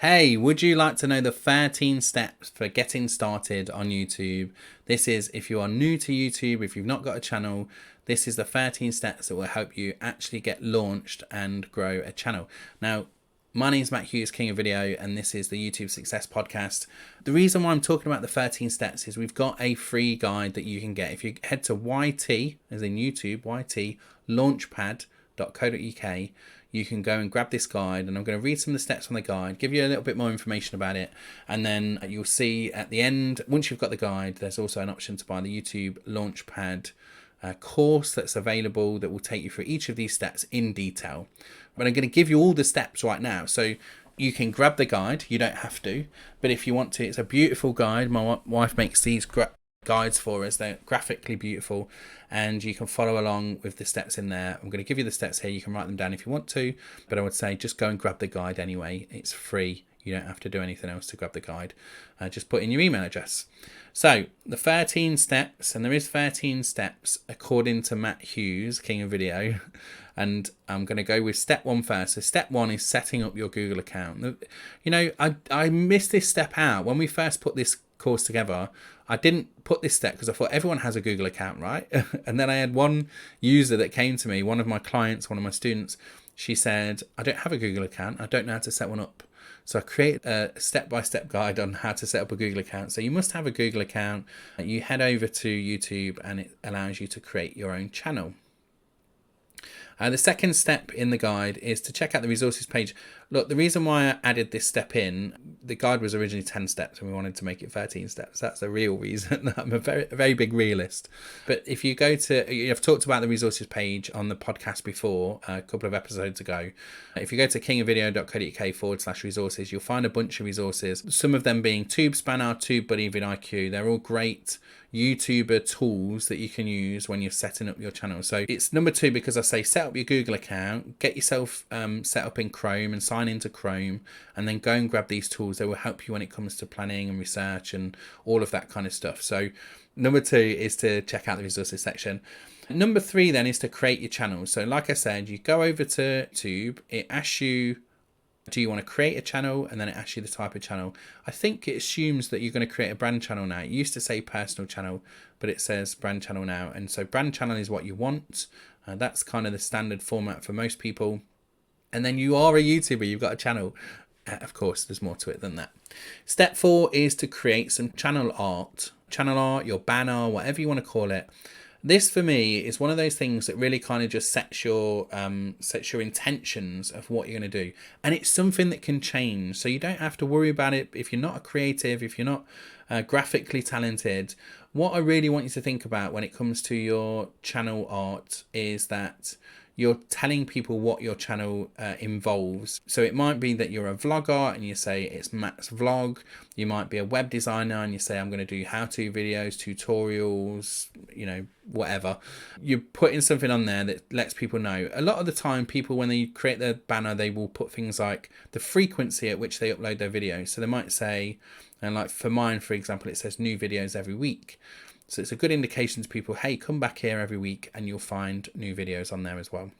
Hey, would you like to know the 13 steps for getting started on YouTube? This is if you are new to YouTube, if you've not got a channel, this is the 13 steps that will help you actually get launched and grow a channel. Now, my name is Matthew Hughes, King of Video, and this is the YouTube Success Podcast. The reason why I'm talking about the 13 steps is we've got a free guide that you can get. If you head to YT, as in YouTube, YT, launchpad.co.uk, you can go and grab this guide, and I'm going to read some of the steps on the guide, give you a little bit more information about it, and then you'll see at the end, once you've got the guide, there's also an option to buy the YouTube Launchpad course that's available that will take you through each of these steps in detail. But I'm going to give you all the steps right now, so you can grab the guide. You don't have to, but if you want to, it's a beautiful guide. My wife makes these guides for us. They're graphically beautiful, and you can follow along with the steps in there. I'm going to give you the steps here. You can write them down if you want to, but I would say just go and grab the guide anyway. It's free. You don't have to do anything else to grab the guide. Just put in your email address. So the 13 steps, and there is 13 steps according to Matt Hughes, King of Video, and I'm going to go with step one first. So step one is setting up your Google account. You know, I missed this step out when we first put this course together. I didn't put this step because I thought everyone has a Google account, right? And then I had one user that came to me, one of my clients, one of my students. She said, I don't have a Google account. I don't know how to set one up. So I created a step-by-step guide on how to set up a Google account. So you must have a Google account. You head over to YouTube and it allows you to create your own channel. The second step in the guide is to check out the resources page. Look, the reason why I added this step in, the guide was originally 10 steps and we wanted to make it 13 steps. That's the real reason. I'm a very big realist. But if you go to, I've talked about the resources page on the podcast before, a couple of episodes ago. If you go to kingofvideo.co.uk/resources, you'll find a bunch of resources. Some of them being TubeSpanner, TubeBuddy, vidIQ. They're all great YouTuber tools that you can use when you're setting up your channel. So it's number 2 because I say set up your Google account, get yourself set up in Chrome and sign into Chrome, and then go and grab these tools. They will help you when it comes to planning and research and all of that kind of stuff. So number 2 is to check out the resources section. Number 3 then is to create your channel. So like I said, you go over to YouTube, it asks you, do you want to create a channel? And then it asks you the type of channel. I think it assumes that you're going to create a brand channel now. It used to say personal channel, but it says brand channel now. And so brand channel is what you want. That's kind of the standard format for most people. And then you are a YouTuber, you've got a channel. Of course, there's more to it than that. Step 4 is to create some channel art. Channel art, your banner, whatever you want to call it. This for me is one of those things that really kind of just sets your intentions of what you're going to do, and it's something that can change, so you don't have to worry about it if you're not a creative, if you're not graphically talented. What I really want you to think about when it comes to your channel art is that you're telling people what your channel involves. So it might be that you're a vlogger and you say it's Matt's Vlog. You might be a web designer and you say I'm going to do how-to videos, tutorials, whatever. You're putting something on there that lets people know. A lot of the time, people, when they create their banner, they will put things like the frequency at which they upload their videos. So they might say, and like for mine, for example, it says new videos every week. So it's a good indication to people, hey, come back here every week and you'll find new videos on there as well.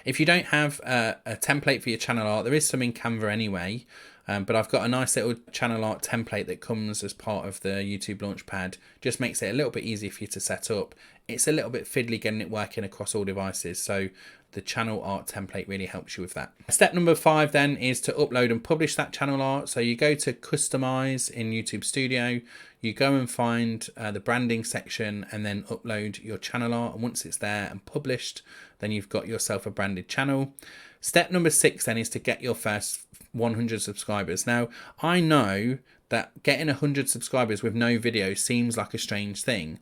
If you don't have a template for your channel art, there is some in Canva anyway, but I've got a nice little channel art template that comes as part of the YouTube Launchpad. Just makes it a little bit easier for you to set up. It's a little bit fiddly getting it working across all devices, so the channel art template really helps you with that. Step number 5 then is to upload and publish that channel art. So you go to customize in YouTube Studio, you go and find the branding section and then upload your channel art. And once it's there and published, then you've got yourself a branded channel. Step number 6 then is to get your first 100 subscribers. Now, I know that getting 100 subscribers with no video seems like a strange thing.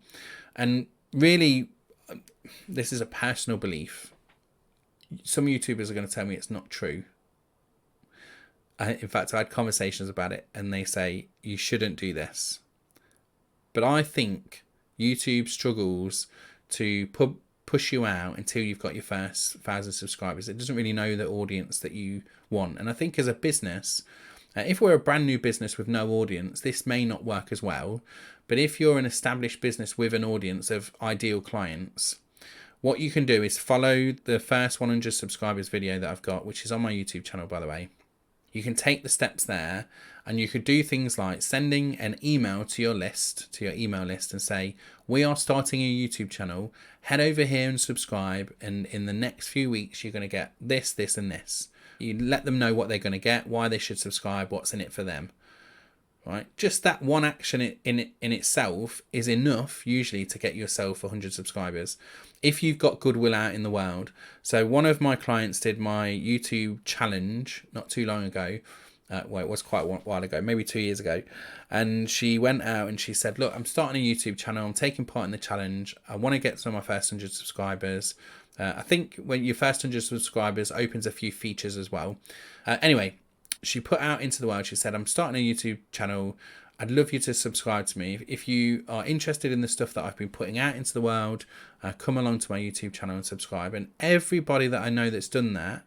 And really, this is a personal belief. Some YouTubers are going to tell me it's not true. In fact, I had conversations about it and they say you shouldn't do this. But I think YouTube struggles to push you out until you've got your first 1,000 subscribers. It doesn't really know the audience that you want. And I think as a business, if we're a brand new business with no audience, this may not work as well. But if you're an established business with an audience of ideal clients, what you can do is follow the first 100 subscribers video that I've got, which is on my YouTube channel, by the way. You can take the steps there, and you could do things like sending an email to your list, to your email list, and say, we are starting a YouTube channel. Head over here and subscribe. And in the next few weeks, you're going to get this, this, and this. You let them know what they're going to get, why they should subscribe, what's in it for them. Right? Just that one action in itself is enough usually to get yourself 100 subscribers if you've got goodwill out in the world. So one of my clients did my YouTube challenge not too long ago. Well, it was quite a while ago, maybe 2 years ago. And she went out and she said, look, I'm starting a YouTube channel. I'm taking part in the challenge. I want to get to my first 100 subscribers. I think when your first 100 subscribers opens a few features as well. Anyway, she put out into the world, she said, I'm starting a YouTube channel. I'd love you to subscribe to me. If you are interested in the stuff that I've been putting out into the world, come along to my YouTube channel and subscribe. And everybody that I know that's done that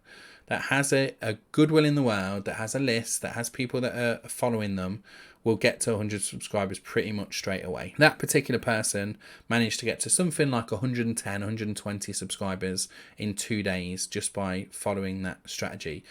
has a goodwill in the world, that has a list, that has people that are following them, will get to 100 subscribers pretty much straight away. That particular person managed to get to something like 110, 120 subscribers in 2 days just by following that strategy.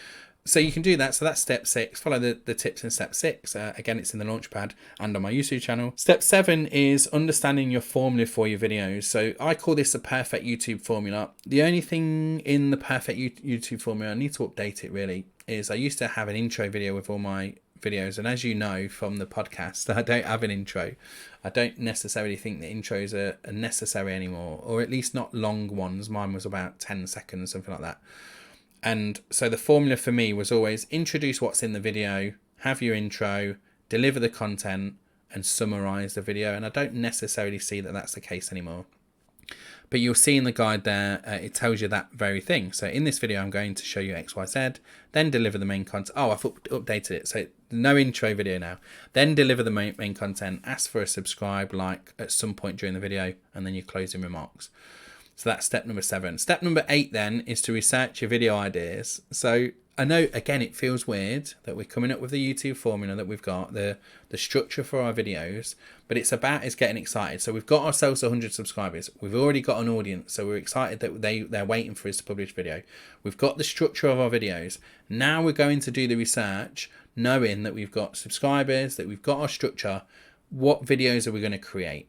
So you can do that. So that's step 6. Follow the tips in step 6. Again, it's in the Launchpad and on my YouTube channel. Step 7 is understanding your formula for your videos. So I call this the perfect YouTube formula. The only thing in the perfect YouTube formula, I need to update it really, is I used to have an intro video with all my videos. And as you know from the podcast, I don't have an intro. I don't necessarily think the intros are necessary anymore, or at least not long ones. Mine was about 10 seconds, something like that. And so the formula for me was always introduce what's in the video, have your intro, deliver the content, and summarize the video. And I don't necessarily see that that's the case anymore. But you'll see in the guide there, it tells you that very thing. So in this video, I'm going to show you X, Y, Z, then deliver the main content. Oh, I've updated it. So no intro video now. Then deliver the main content, ask for a subscribe, like at some point during the video, and then your closing remarks. So that's step number 7. Step number 8 then is to research your video ideas. So I know, again, it feels weird that we're coming up with the YouTube formula, that we've got the structure for our videos, but it's about is getting excited. So we've got ourselves 100 subscribers. We've already got an audience, so we're excited that they're waiting for us to publish video. We've got the structure of our videos. Now we're going to do the research, knowing that we've got subscribers, that we've got our structure. What videos are we going to create,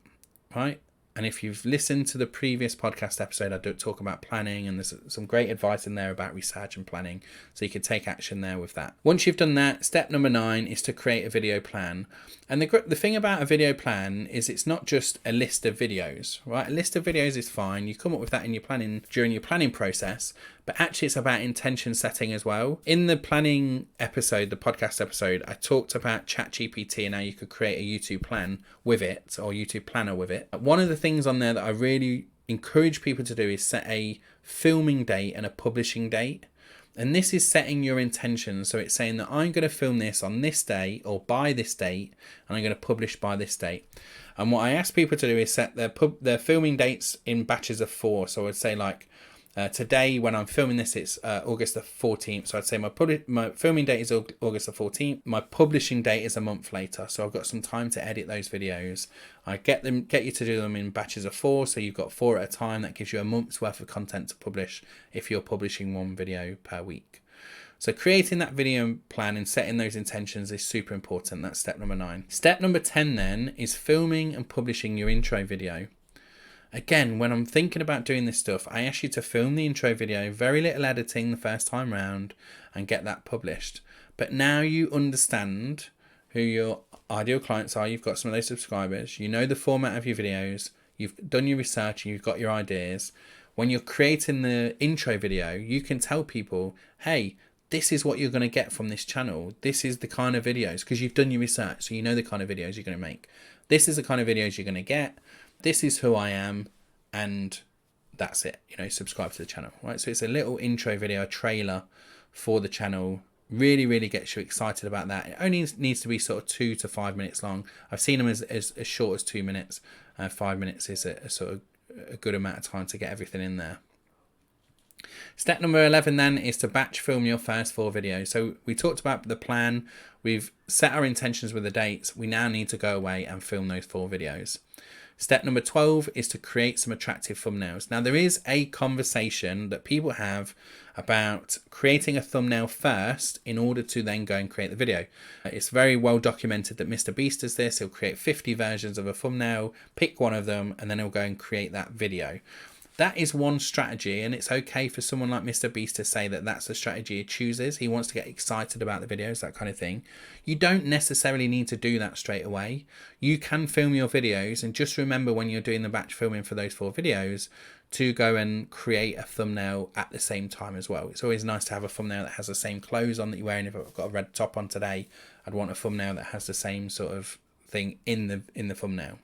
right? And if you've listened to the previous podcast episode, I do talk about planning, and there's some great advice in there about research and planning, so you can take action there with that. Once you've done that, step number 9 is to create a video plan. And the thing about a video plan is it's not just a list of videos, right? A list of videos is fine. You come up with that in your planning during your planning process, but actually it's about intention setting as well. In the planning episode, the podcast episode, I talked about ChatGPT and how you could create a YouTube plan with it, or YouTube planner with it. One of the things on there that I really encourage people to do is set a filming date and a publishing date. And this is setting your intentions. So it's saying that I'm going to film this on this day or by this date, and I'm going to publish by this date. And what I ask people to do is set their filming dates in batches of 4. So I'd say like today, when I'm filming this, it's August the 14th. So I'd say my filming date is August the 14th. My publishing date is a month later. So I've got some time to edit those videos. I get you to do them in batches of 4. So you've got 4 at a time. That gives you a month's worth of content to publish if you're publishing 1 video per week. So creating that video plan and setting those intentions is super important. That's step number 9. Step number 10 then is filming and publishing your intro video. Again, when I'm thinking about doing this stuff, I ask you to film the intro video, very little editing the first time round, and get that published. But now you understand who your ideal clients are. You've got some of those subscribers. You know the format of your videos. You've done your research and you've got your ideas. When you're creating the intro video, you can tell people, hey, this is what you're going to get from this channel. This is the kind of videos, because you've done your research, so you know the kind of videos you're going to make. This is the kind of videos you're going to get. This is who I am, and that's it. Subscribe to the channel, right? So it's a little intro video, a trailer for the channel. Really, really gets you excited about that. It only needs to be sort of 2 to 5 minutes long. I've seen them as short as 2 minutes. 5 minutes is a sort of a good amount of time to get everything in there. Step number 11 then is to batch film your first 4 videos. So we talked about the plan. We've set our intentions with the dates. We now need to go away and film those 4 videos. Step number 12 is to create some attractive thumbnails. Now, there is a conversation that people have about creating a thumbnail first in order to then go and create the video. It's very well documented that Mr. Beast does this. He'll create 50 versions of a thumbnail, pick one of them, and then he'll go and create that video. That is one strategy, and it's okay for someone like Mr. Beast to say that that's the strategy he chooses. He wants to get excited about the videos, that kind of thing. You don't necessarily need to do that straight away. You can film your videos, and just remember when you're doing the batch filming for those 4 videos to go and create a thumbnail at the same time as well. It's always nice to have a thumbnail that has the same clothes on that you're wearing. If I've got a red top on today, I'd want a thumbnail that has the same sort of thing in the thumbnail.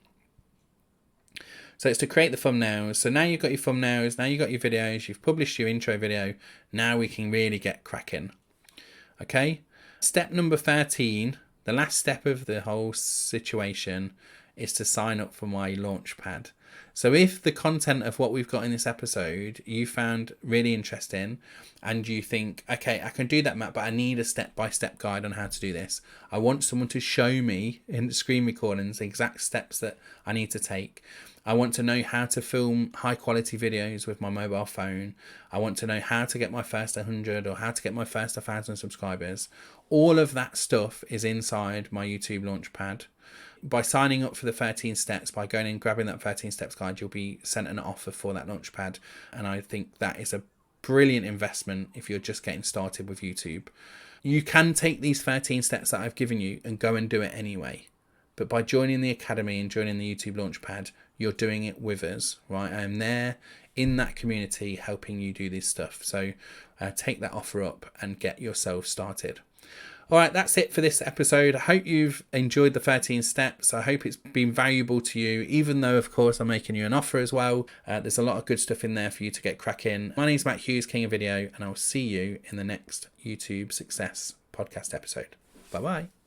So it's to create the thumbnails. So now you've got your thumbnails, now you've got your videos, you've published your intro video. Now we can really get cracking. Okay. Step number 13, the last step of the whole situation, is to sign up for my Launchpad. So if the content of what we've got in this episode you found really interesting and you think, okay, I can do that, Matt, but I need a step-by-step guide on how to do this. I want someone to show me in the screen recordings the exact steps that I need to take. I want to know how to film high quality videos with my mobile phone. I want to know how to get my first 100 or how to get my first 1,000 subscribers. All of that stuff is inside my YouTube Launchpad. By signing up for the 13 steps, by going and grabbing that 13 steps guide, you'll be sent an offer for that Launchpad. And I think that is a brilliant investment if you're just getting started with YouTube. You can take these 13 steps that I've given you and go and do it anyway. But by joining the Academy and joining the YouTube Launchpad, you're doing it with us, right? I am there in that community helping you do this stuff. So take that offer up and get yourself started. All right, that's it for this episode. I hope you've enjoyed the 13 steps. I hope it's been valuable to you, even though, of course, I'm making you an offer as well. There's a lot of good stuff in there for you to get cracking. My name's Matt Hughes, King of Video, and I'll see you in the next YouTube Success podcast episode. Bye-bye.